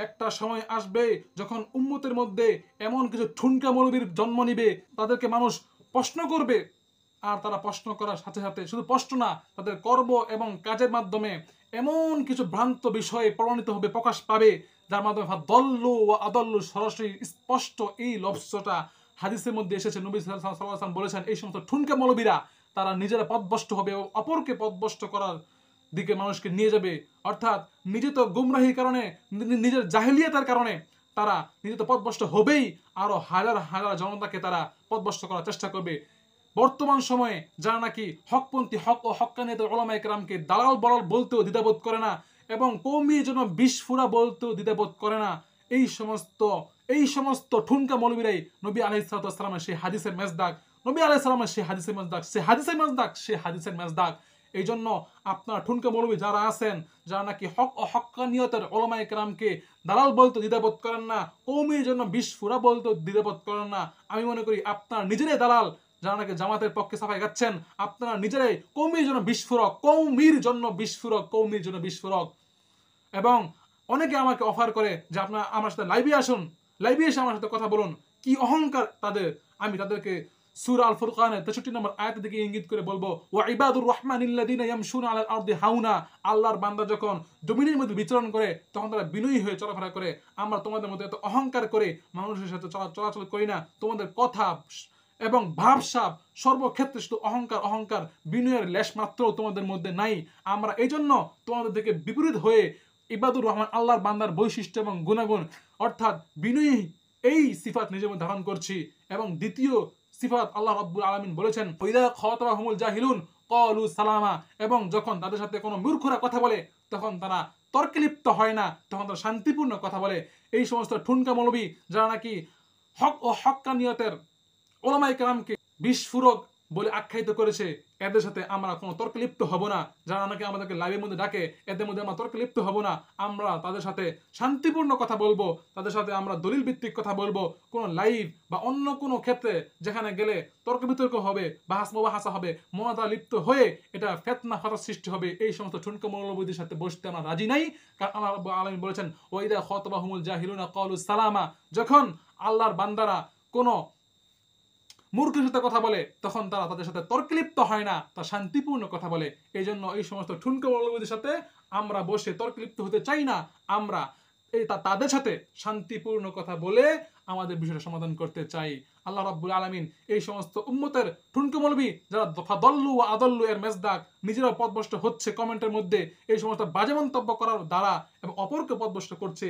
একটা সময় আসবে যখন উম্মতের মধ্যে এমন কিছু ঠুনকা মৌলবীর জন্ম নিবে, তাদেরকে মানুষ প্রশ্ন করবে। আর তারা প্রশ্ন করার সাথে সাথে শুধু প্রশ্ন না, তাদের কর্ম এবং কাজের মাধ্যমে এমন কিছু ভ্রান্ত বিষয়ে প্রমাণিত হবে, প্রকাশ পাবে, যার মাধ্যমে দল্লু ও আদল্লু সরাসরি স্পষ্ট এই লফজটা হাদিসের মধ্যে এসেছে। নবী সাল্লাল্লাহু আলাইহি ওয়াসাল্লাম বলেছেন, এই সমস্ত ঠুনকা মৌলবীরা তারা নিজেরা পথভ্রষ্ট হবে এবং অপরকে পথভ্রষ্ট করার দিকে মানুষকে নিয়ে যাবে। অর্থাৎ নিজে তো গুমরাহির কারণে, নিজের জাহেলিয়াতের কারণে তারা নিজে তো পথভ্রষ্ট হবেই, আরো হাজার হাজার জনতাকে তারা পথভ্রষ্ট করার চেষ্টা করবে। বর্তমান সময়ে যারা নাকি হকপন্থী, হক ও হক্কানিয়তের উলামায়ে কেরামকে দালাল বলাল বলতেও দ্বিধাবোধ করে না এবং কওমির জন্য বিস্ফোরা বলতেও দ্বিধাবোধ করে না, এই সমস্ত ঠুনকা মৌলবীরাই নবী আলাইহিস সালাতু ওয়াস সালামের সেই হাদিসের মেজদাক, নবী আলাইহিস সালামের সেই হাদিসের মেজদাক, সেই হাদিসের মেজদাক, সেই হাদিসের মেজদাক। এই জন্য আপনার ঠুনকা মৌলবী যারা আছেন, যারা নাকি হক ও হক্কানিয়তের উলামায়ে কেরামকে দালাল বলতে দ্বিধাবোধ করেন না, কওমির জন্য বিস্ফোরা বলতে দ্বিধাবোধ করেন না, আমি মনে করি আপনার নিজেরাই দালাল। যারা নাকি জামাতের পক্ষে সাফাই গাচ্ছেন, আপনারা নিজেরাই কওমির জন্য বিস্ফোরক, কওমির জন্য বিস্ফোরক, কওমির জন্য বিস্ফোরক। এবং অনেকে আমাকে অফার করে যে আপনারা আমার সাথে লাইভে আসুন, লাইভে এসে আমার সাথে কথা বলুন। কি অহংকার তাদের! আমি তাদেরকে সূরা আল ফুরকানের 63 নম্বর আয়াত থেকে ইঙ্গিত করে বলবো, ওয়া ইবাদুর রহমানিল্লাযিনা ইয়ামশুনা আলাল আরদি হাওনা, আল্লাহর বান্দা যখন জমিনের মধ্যে বিচরণ করে তখন তারা বিনয়ী হয়ে চলাফেরা করে। আমরা তোমাদের মধ্যে এত অহংকার করে মানুষের সাথে চলাচল করি না। তোমাদের কথা এবং ভাবসাব সর্বক্ষেত্রে শুধু অহংকার, অহংকার, বিনয়ের লেশ মাত্র তোমাদের মধ্যে নাই। আমরা এই জন্য তোমাদের থেকে বিপরীত হয়ে ইবাদুর রহমান, আল্লাহর বান্দার বৈশিষ্ট্য এবং গুণাগুণ অর্থাৎ বিনয়ী, এই সিফাত নিজের মধ্যে ধারণ করছি। এবং দ্বিতীয় সিফাত আল্লাহ রাব্বুল আলামিন বলেছেন, ওয়াইদা খাতাবাহুমুল জাহিলুন ক্বালু সালামা, এবং যখন তাদের সাথে কোনো মূর্খরা কথা বলে তখন তারা তর্কে লিপ্ত হয় না, তখন তারা শান্তিপূর্ণ কথা বলে। এই সমস্ত ঠুনকা মৌলবী যারা নাকি হক ও হক্কানিয়তের ওলামায়ে কেরামকে বিস্ফোরক বলে আখ্যায়িত করেছে, এদের সাথে আমরা কোনো তর্কে লিপ্ত হব না। যারা নাকি আমাদেরকে লাইভের মধ্যে ডাকে, এদের মধ্যে আমরা তর্কে লিপ্ত হব না। আমরা তাদের সাথে শান্তিপূর্ণ কথা বলবো, তাদের সাথে আমরা দলিল ভিত্তিক কথা বলবো। কোনো লাইভ বা অন্য কোনো ক্ষেত্রে যেখানে গেলে তর্ক বিতর্ক হবে, বাহাস মুবাহাসা হবে, মনতা লিপ্ত হয়ে এটা ফিতনা ফাসাদ সৃষ্টি হবে, এই সমস্ত ঠুনকা মৌলবীদের সাথে বসতে আমরা রাজি নাই। কারণ আল্লাহ রাব্বুল আলামিন বলেছেন, ওয়াইদা খাতাবাহুমুল জাহিলুনা ক্বালু সালামা, যখন আল্লাহর বান্দারা কোনো মূর্খের সাথে কথা বলে তখন তারা তাদের সাথে তর্কে লিপ্ত হয় না, তা শান্তিপূর্ণ কথা বলে। এই জন্য এই সমস্ত ঠুনকা মৌলবীদের সাথে আমরা বসে তর্কে লিপ্ত হতে চাই না। আমরা তাদের সাথে শান্তিপূর্ণ কথা বলে আমাদের বিষয়টা সমাধান করতে চাই। আল্লাহ রাব্বুল আলামিন এই সমস্ত উম্মতের ঠুনকা মৌলবী যারা দল্লু ও আদল্লু এর মেজদাক, নিজেরা পথভ্রষ্ট হচ্ছে কমেন্টের মধ্যে এই সমস্ত বাজে মন্তব্য করার দ্বারা এবং অপরকে পথভ্রষ্ট করছে,